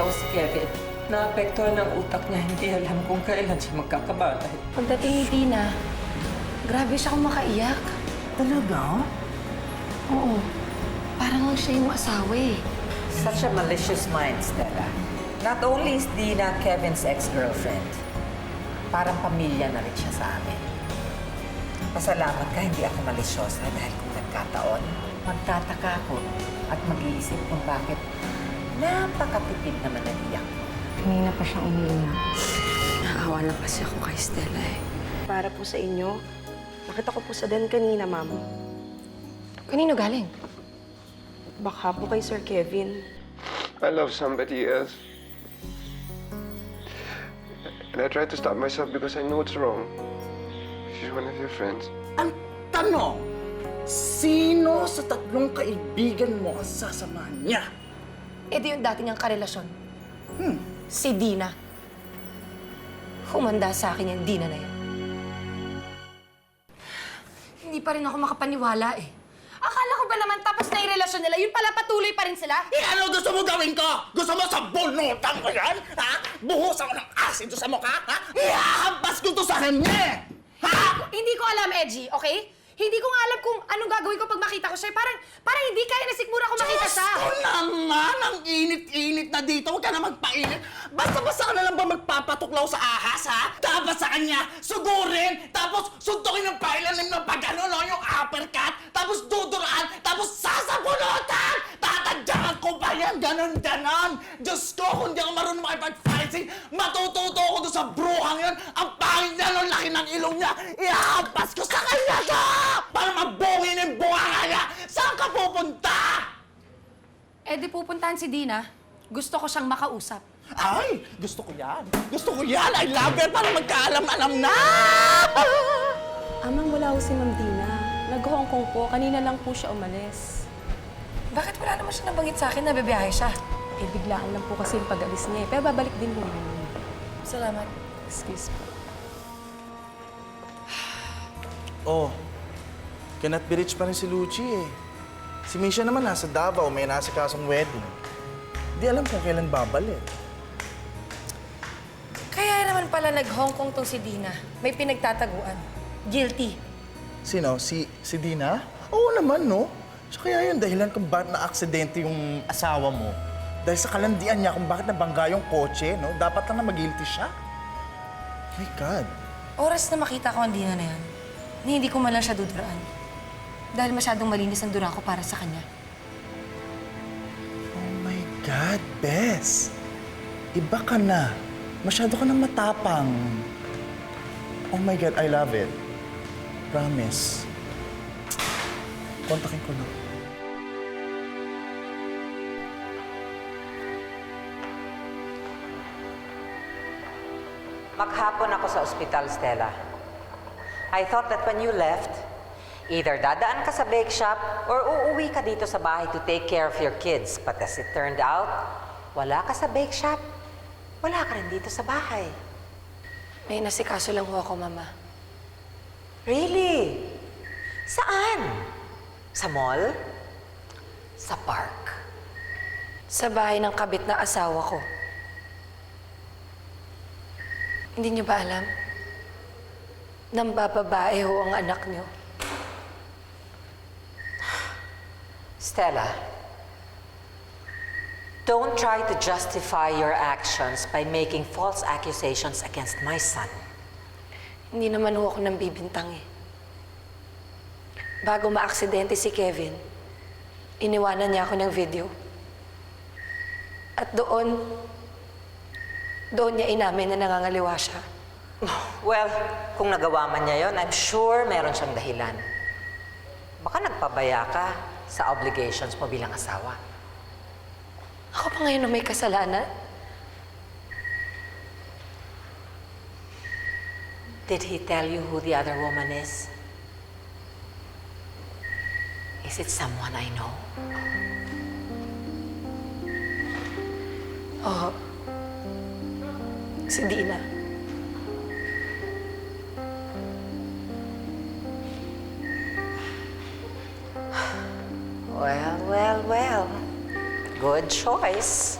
ako si Kevin. Naapektuhan ng utak niya, hindi alam kung kailan siya magkakabalay. Pagdating ni Tina, grabe siya kung makaiyak. Talaga? Oo. Parang lang siya yung asawa eh. Such a malicious mind, Stella. Not only is Dina Kevin's ex-girlfriend, parang pamilya na rin siya sa amin. Pasalamat ka, hindi ako malisyosa dahil kung nagkataon, magtataka ako at mag-iisip kung bakit napakatipid naman na iyak. Kanina pa siyang umiiyak. Naawa lang kasi ako kay Stella eh. Para po sa inyo. Nakita ko po sa den kanina, ma'am. Kanino galing? Baka po kay Sir Kevin. I love somebody else. And I try to stop myself because I know it's wrong. She's one of your friends. Ang tanong, sino sa tatlong kaibigan mo ang sasamahan niya? Eh di yung dati niyang karelasyon. Si Dina. Humanda sa akin yung Dina na yan. Hindi pa rin ako makapaniwala eh. Akala ko ba naman tapos na yung relasyon nila, yun pala patuloy pa rin sila? Eh, ano gusto mo gawin ko? Gusto mo sa bunutan ko yan? Ha? Buhusan ko ng asin sa mukha? Ha? Ihahampas ko to sa kanya! Ha? Hindi ko alam, Edgy, okay? Hindi ko nga alam kung anong gagawin ko pag makita ko siya. Parang hindi kaya na sigmura ko makita siya. Gusto naman, ang init-init na dito. Huwag ka na magpainit. Basta-basta ka na lang ba magpapatuklaw sa ahas, ha? Dapat sa kanya, sugurin, tapos suntukin ng pailalim ng pagano, no? Yung uppercut, tapos duduraan, tapos sasabunutan! Tatadyakan ko pa yan, ganon-ganon! Diyos ko, kung di ako marunong makipag-fighting, matututo ko doon sa bruhang yun. Ang pangit niya, no? Laki ng ilong niya. Ihahampas ko sa kanya to! Para mabungin yung bunga niya! Saan ka pupunta? Eh di pupuntahan si Dina. Gusto ko siyang makausap. Ay, gusto ko yan. Gusto ko yan. I love it. Para magkaalam-alam na. Amang, wala ho si Ma'am Dina. Nag-Hong Kong po. Kanina lang po siya umalis. Bakit wala naman siya nabanggit sa akin na bibiyahe siya? Eh, biglaan lang po kasi yung pag-alis niya eh. Pero babalik din po yun. Salamat. Excuse po. Oh, cannot be rich pa rin si Lucci eh. Si Misha naman nasa Davao, may nasa kasong wedding. Di alam kung kailan babalik. Kaya naman pala nag-Hong Kong tong si Dina. May pinagtataguan. Guilty. Sino? Si Dina? Oo naman, no? So kaya yun, dahilan kung bakit na-aksidente yung asawa mo. Dahil sa kalandian niya kung bakit nabangga yung kotse, no? Dapat lang na mag-guilty siya. My God. Oras na makita ko ang Dina na yan, na hindi ko man lang siya duduraan. Dahil masyadong malinis ang dura ko para sa kanya. Oh my God, Bes. Iba ka na. Masyado ka nang matapang. Oh my God, I love it. Promise. Kontakin ko na. Maghapon ako sa ospital, Stella. I thought that when you left, either dadaan ka sa bake shop or uuwi ka dito sa bahay to take care of your kids. But as it turned out, wala ka sa bake shop. Wala ka rin dito sa bahay. May nasikaso lang ho ako, Mama. Really? Saan? Sa mall? Sa park? Sa bahay ng kabit na asawa ko. Hindi niyo ba alam? Nang bababae ho ang anak niyo. Stella, don't try to justify your actions by making false accusations against my son. Hindi naman ho ako nang bibintang eh. Bago maaksidente si Kevin, iniwanan niya ako ng video. At doon niya inamin na nangangaliwa siya. Well, kung nagawa man niya yon, I'm sure meron siyang dahilan. Baka nagpabaya ka sa obligations mo bilang asawa. Ako pa ngayon na may kasalanan? Did he tell you who the other woman is? Is it someone I know? Oo. Si Dina. Well, well, well. Good choice.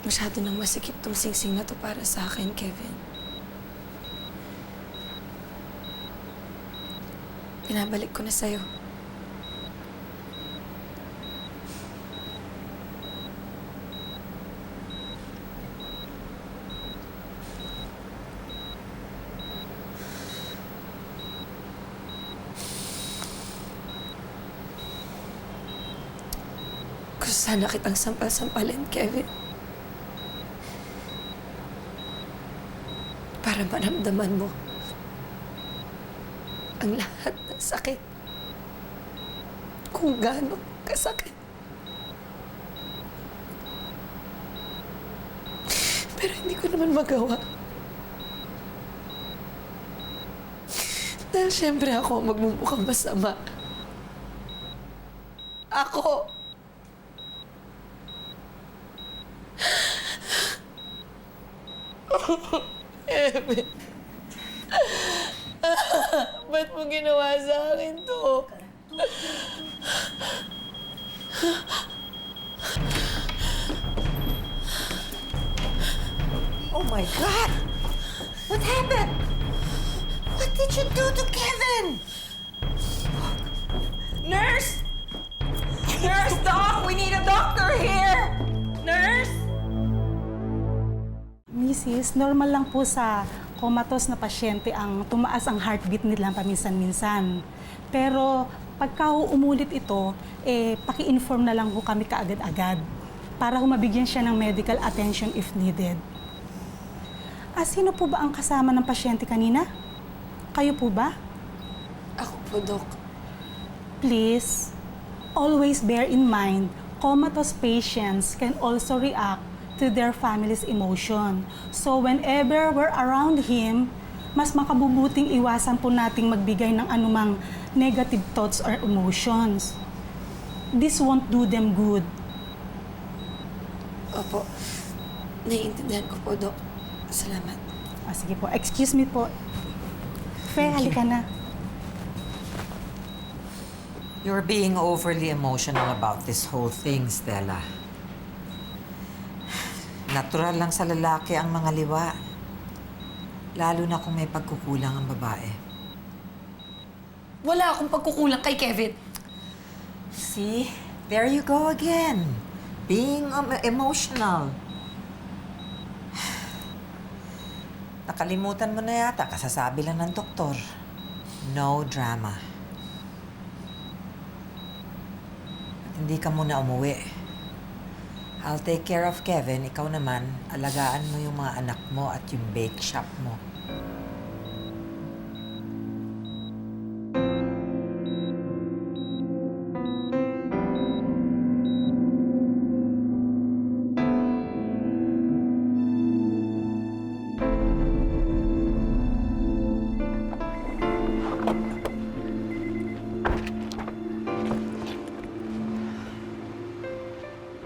Masyado nang masikip tong singsing na to para sa akin, Kevin. Pinabalik ko na sa'yo. Gusto sana kitang sampal-sampalin, Kevin. Para maramdaman mo ang lahat ng sakit. Kung gaano kasakit. Pero hindi ko naman magawa. Dahil siyempre ako ang magmumukhang masama. Ako! Ebe. Ba't mo ginawa sa akin to? Oh my God! What happened? What did you do to Kevin? Nurse! Nurse, Doc! We need a doctor here! Nurse! Mrs., normal lang po sa comatose na pasyente ang tumaas ang heartbeat nila paminsan-minsan. Pero pagka umulit ito, paki-inform na lang ho kami kaagad-agad para humabigyan siya ng medical attention if needed. Sino po ba ang kasama ng pasyente kanina? Kayo po ba? Ako po, Doc. Please, always bear in mind, comatose patients can also react to their family's emotion. So whenever we're around him, mas makabubuting iwasan po nating magbigay ng anumang negative thoughts or emotions. This won't do them good. Opo. Naiintindihan ko po, Doc. Salamat. Sige po, excuse me po. Fe, halika na. You're being overly emotional about this whole thing, Stella. Natural lang sa lalaki ang mga liwa. Lalo na kung may pagkukulang ang babae. Wala akong pagkukulang kay Kevin. See? There you go again. Being emotional. Nakalimutan mo na yata, kasasabi lang ng doktor. No drama. At hindi ka muna umuwi. I'll take care of Kevin. Ikaw naman, alagaan mo yung mga anak mo at yung bake shop mo.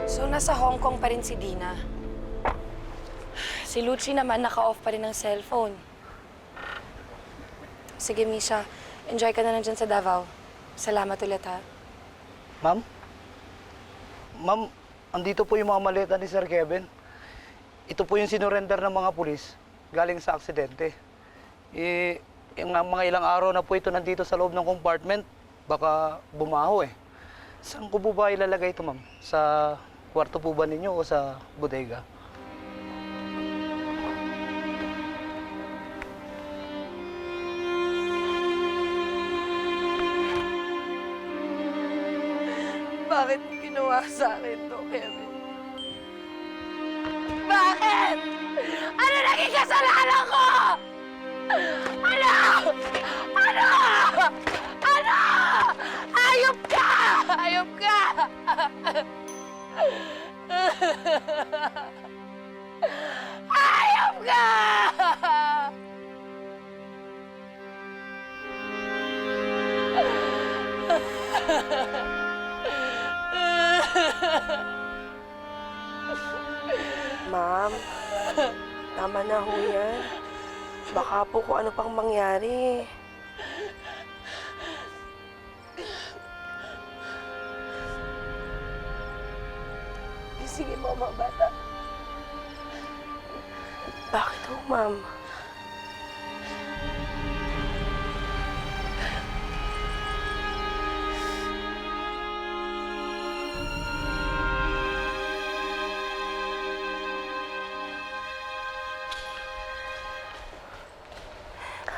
So, nasa Hong Kong pa rin si Dina. Si Lucci naman naka-off pa rin ng cellphone. Sige, Misha. Enjoy ka na dyan sa Davao. Salamat ulit, ha? Ma'am? Ma'am, andito po yung mga maleta ni Sir Kevin. Ito po yung sinurrender ng mga pulis galing sa aksidente. Yung mga ilang araw na po ito nandito sa loob ng compartment, baka bumaho eh. Saan ko po ba ilalagay ito, ma'am? Sa kwarto po ba ninyo o sa bodega? Bakit mo ginawa sa akin to, Kevin? Bakit? Ano naging kasalanan ko? Ano? Ano? Ano? Hayop ka! Hayop ka! Hayop ka! Ma'am, tama na ho yan. Baka po kung ano pang mangyari. Sige, mga bata. Bakit ho, ma'am?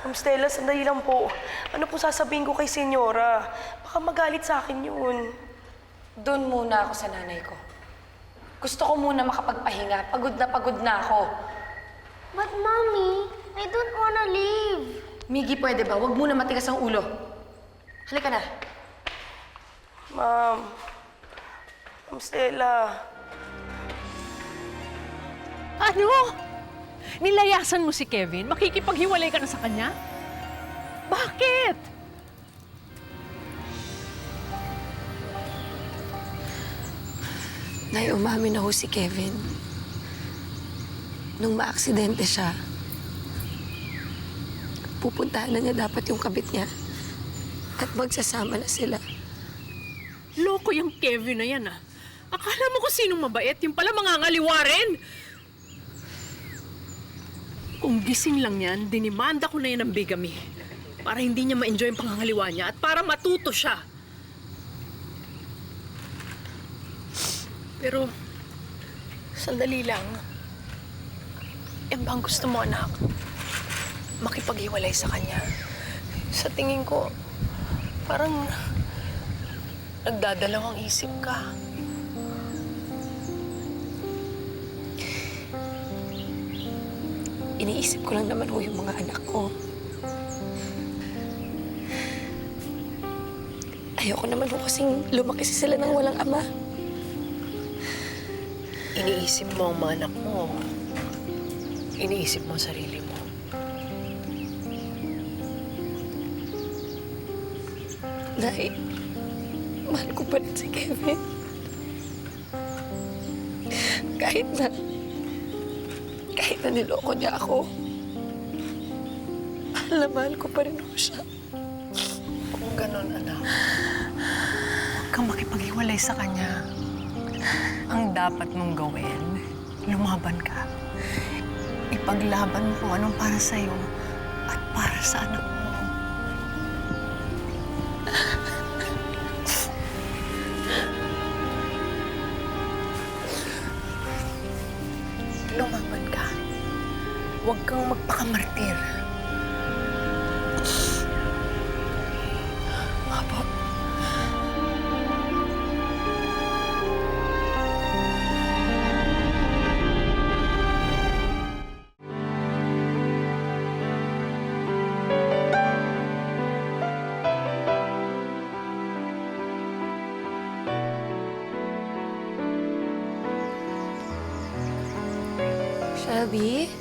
Ma'am Stella, sandali lang po. Ano po sasabihin ko kay Senyora? Baka magalit sa akin yun. Doon muna ako sa nanay ko. Gusto ko muna makapagpahinga. Pagod na ako. But Mommy, I don't wanna leave. Miggy, pwede ba? Huwag muna matigas ang ulo. Halika na. Ma'am. Ma'am Stella. Ano? Nilayasan mo si Kevin? Makikipaghiwalay ka na sa kanya? Bakit? Nay, umamin na ho si Kevin. Nung maaksidente siya, pupuntahan na niya dapat yung kabit niya. At magsasama na sila. Loko yung Kevin na yan, ah. Akala mo kung sinong mabait, yung pala mangangaliwa rin. Kung gising lang yan, dinimanda ko na yan ng bigamy. Para hindi niya ma-enjoy ang pangangaliwa niya at para matuto siya. Pero, sandali lang. Yan ba ang gusto mo, anak? Makipaghiwalay sa kanya. Sa tingin ko, parang nagdadalawang isip ka. Iniisip ko lang naman ho yung mga anak ko. Ayoko naman ho kasing lumaki sila ng walang ama. Iniisip mo ang mga anak mo. Iniisip mo ang sarili mo. Nay, mahal ko pa rin si Kevin. Kahit na niloko niya ako, mahal ko pa rin ho siya. Kung ganon, anak, huwag kang makipaghiwalay sa kanya. Ang dapat mong gawin, lumaban ka. Ipaglaban mo kung anong para sa'yo at para sa anak mo. Lumaban ka. Huwag kang magpakamartir. Apo. Shelby?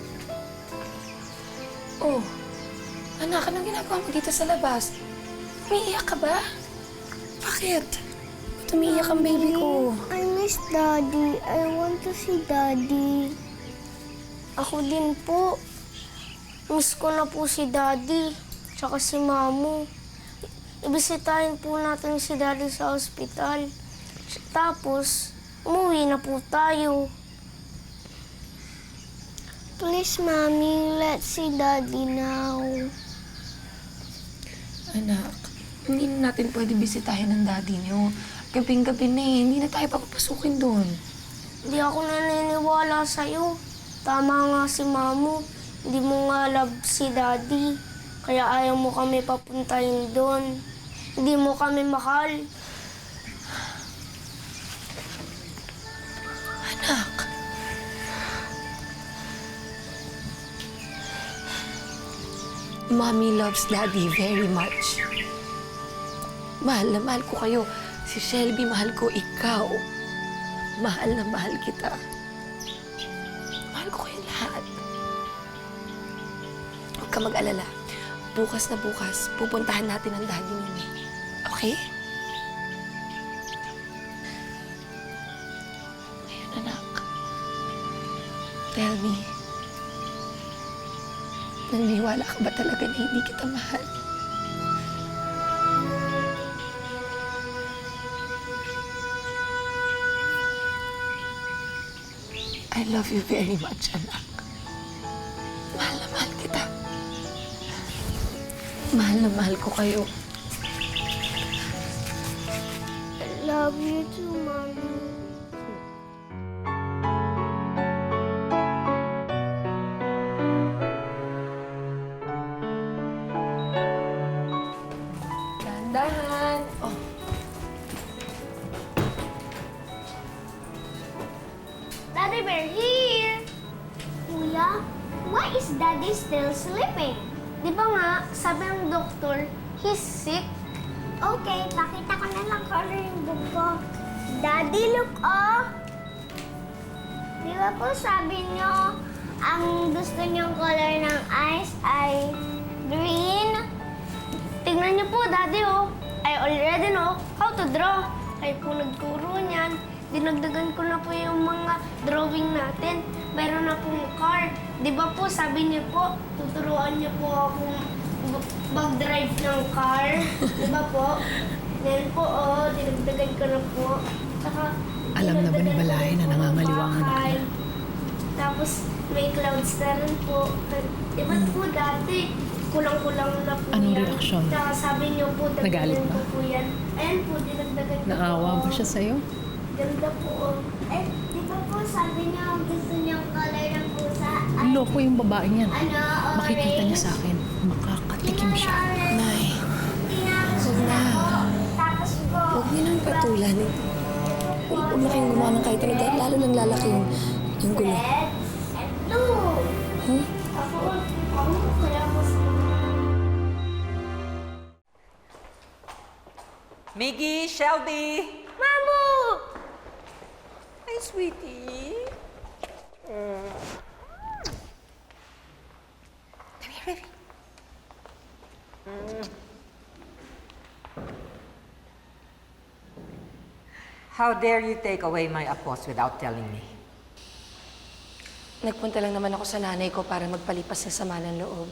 Oh, anak, anong ginagawa mo dito sa labas? Umiiyak ka ba? Bakit? Ba't umiiyak ang baby ko? I miss Daddy. I want to see Daddy. Ako din po. Miss ko na po si Daddy. Tsaka si Mamu. Ibisitahin po natin si Daddy sa ospital. Tapos, umuwi na po tayo. Please, Mommy, let's see Daddy now. Anak, hindi na natin pwede bisitahin ng daddy niyo. Gabing-gabi na eh. Hindi na tayo papapasukin doon. Hindi ako naniniwala sa'yo. Tama nga si Mamu. Hindi mo nga love si Daddy. Kaya ayaw mo kami papuntahin doon. Hindi mo kami mahal. Anak. Mommy loves Daddy very much. Mahal na mahal ko kayo. Si Shelby, mahal ko ikaw. Mahal na mahal kita. Mahal ko kayo lahat. Huwag ka mag-alala. Bukas na bukas, pupuntahan natin ang daddy ni May. Okay? Ayun, anak. Tell me. Naniniwala ka ba talaga na hindi kita mahal? I love you very much, anak. Mahal na mahal ko kayo. I love you too, Mommy. Dahan-dahan. Oh, Daddy Bear here! Kuya, why is Daddy still sleeping? Di ba nga, sabi ng doktor, he's sick? Okay, pakita ko na lang color yung bugbog. Daddy, look, oh! Di ba po sabi niyo, ang gusto niyong color ng eyes ay green? Tingnan niyo po, Daddy, oh. I already know how to draw. Kaya po nagturo niyan, dinagdagan ko na po yung mga drawing natin. Mayroon na pong car. Di ba po, sabi niyo po, tuturuan niyo po akong mag-drive ng car. Di ba po? Yan po, oh, dinagdagan ko na po. Tsaka, Alam na ba ni Balay na nangangaliwa ang anak niya? Tapos, may clouds na rin po. Di ba po dati, kulang-kulang na po Anong yan. reaksyon? Tsaka sabi niyo po, Nagalit dagdagan ba? ko po yan. Ayan po, dinagdagan ko Naawa po. ba siya sa'yo? Ganda po. Oh. Eh, di ba po sabi niyo gusto niyong color ng pusa? Ay, Loko yung babaeng yan. ano, orange? Makikita niya sa akin. Makakatikim siya. Nay, Tinapos na po. Tapos po, huwag niyo nang patulan. Huwag na kayong gumawa ng kahit ano, dahil lalo lang lalaki yung gulo. red and blue. Hmm? Ako, kaya po Miggy, Shelby! Mamu! Hi, sweetie. Come here, baby. How dare you take away my apos without telling me? Nagpunta lang naman ako sa nanay ko para magpalipas ng sama ng loob.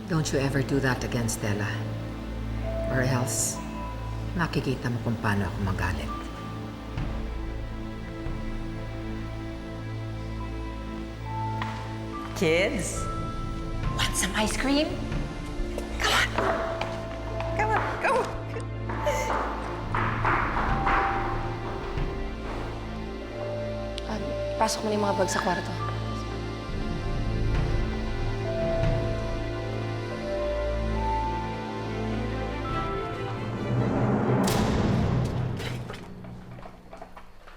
Don't you ever do that again, Stella. Or else, makikita mo kung paano ako magalit. Kids, want some ice cream? Come on. Come on, come on. Pasok mo na yung mga bag sa kwarto.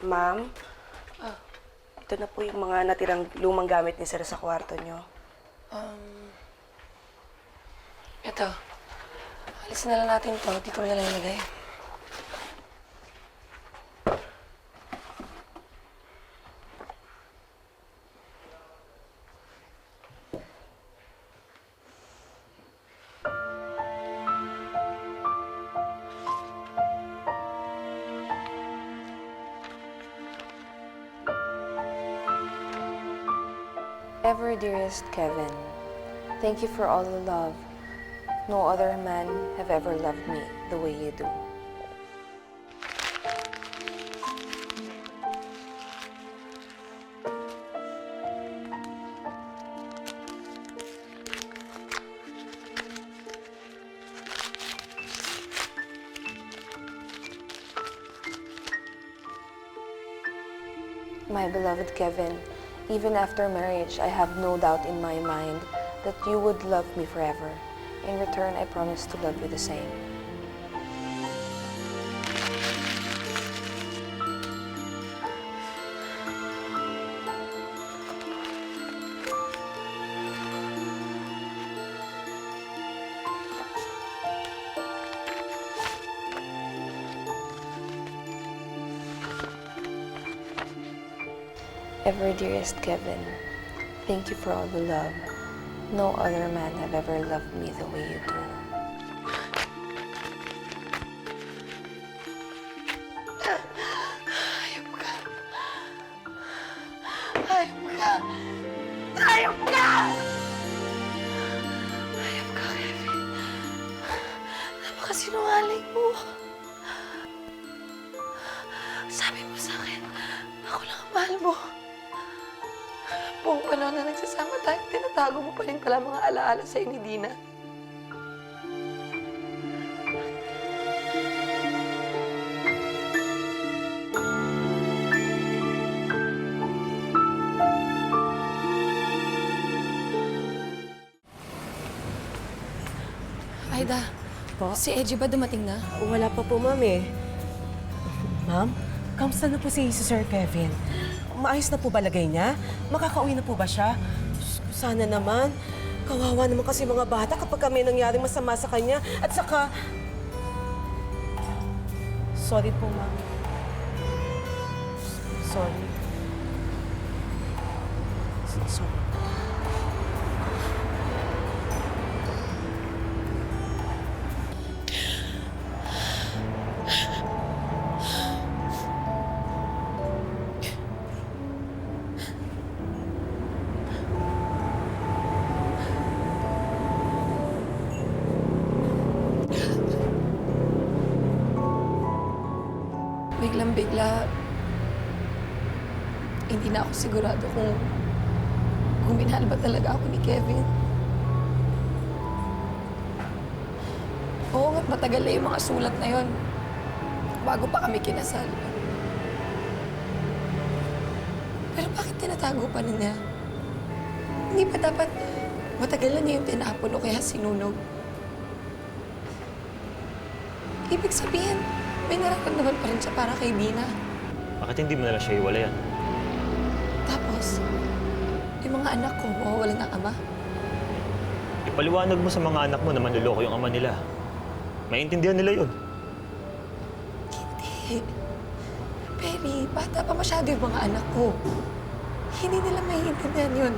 Ma'am, ito na po yung mga natirang lumang gamit ni Sir sa kwarto nyo. Ito. Alis na lang natin to. Dito ko na lang ilagay. Ever dearest Kevin, thank you for all the love. No other man have ever loved me the way you do. My beloved Kevin, even after marriage, I have no doubt in my mind that you would love me forever. In return, I promise to love you the same. Ever dearest Kevin, thank you for all the love. No other man have ever loved me the way you do. Hayop ka. Hayop ka. Hayop ka! Hayop ka, Kevin. Napakasinungaling mo. Sabi mo sa akin, buong panahon na nagsasama tayo, tinatago mo pa rin pala mga alaala sa'yo ni Dina. Aida, si Edgy ba dumating na? Wala pa po, ma'am eh. Ma'am, kamusta na po si Sir Kevin? Maayos na po ba lagay niya? Makakauwi na po ba siya? Diyos ko, sana naman. Kawawa naman kasi mga bata kapag kami nangyaring masama sa kanya. At saka... Sorry po, ma'am. Sorry. Sorry. Biglang-bigla, hindi na ako sigurado kung minahal ba talaga ako ni Kevin. Oo nga't matagal na yung mga sulat na yon bago pa kami kinasal. Pero bakit tinatago pa niya? Hindi ba dapat matagalan niya yung tinapon o kaya sinunog? Ibig sabihin, may nararamdaman pa rin siya para kay Dina. Bakit hindi mo na lang siya iwalayan? Tapos, yung mga anak ko, mawawalan ng ama. Ipaliwanag mo sa mga anak mo na manloloko yung ama nila. Maintindihan nila yun. Hindi. Perry, bata pa masyado yung mga anak ko. Hindi nila maiintindihan yun.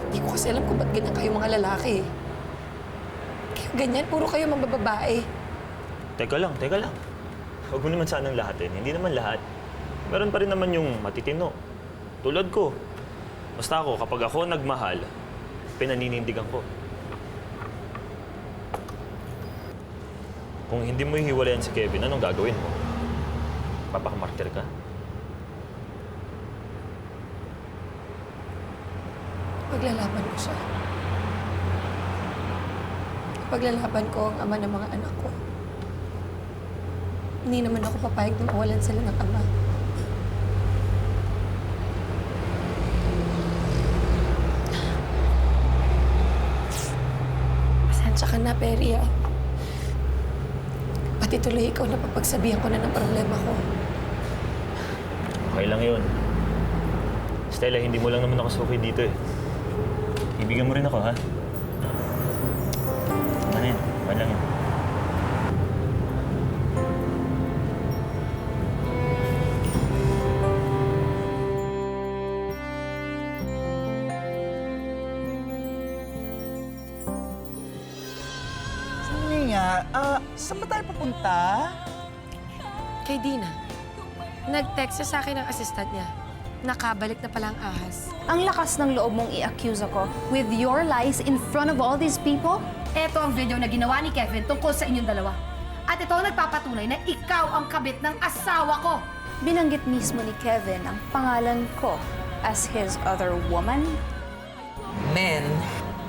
Hindi ko kasi alam kung ba't ganyan kayo mga lalaki. Kaya ganyan, puro kayo mambababae. Teka lang. Huwag mo naman sanang lahatin. Hindi naman lahat. Meron pa rin naman yung matitino. Tulad ko. Basta ako, kapag ako nagmahal, pinaninindigan ko. Kung hindi mo hiwalayan si Kevin, anong gagawin mo? Papakamartir ka? Paglalaban ko siya. Paglalaban ko ang ama ng mga anak ko. Hindi naman ako papayag na mawalan sila ng ama. Pasensya ka na, Perry, ah. Pati tuloy ikaw na papagsabihan ko na ng problema ko. Okay lang yun. Stella, hindi mo lang naman ako suki dito eh. Ibigyan mo rin ako, ha? Ano yan? Ano lang yan? Sandali nga, saan ba tayo pupunta? Kay Dina. Nag-text siya sa akin ng assistant niya. Nakabalik na pala ang ahas. Ang lakas ng loob mong i-accuse ako with your lies in front of all these people? Ito ang video na ginawa ni Kevin tungkol sa inyong dalawa. At ito ang nagpapatunay na ikaw ang kabit ng asawa ko. Binanggit mismo ni Kevin ang pangalan ko as his other woman. Men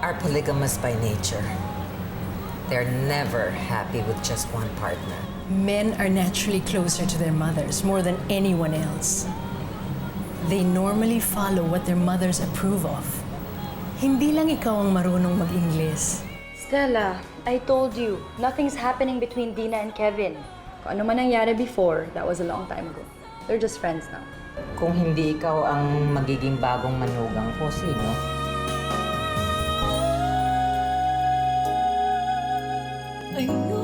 are polygamous by nature. They're never happy with just one partner. Men are naturally closer to their mothers more than anyone else. They normally follow what their mothers approve of. Hindi lang ikaw ang marunong mag-Ingles. Stella, I told you, nothing's happening between Dina and Kevin. Kung ano man nangyari before, that was a long time ago. They're just friends now. Kung hindi ikaw ang magiging bagong manugang ko, sino? Ayun.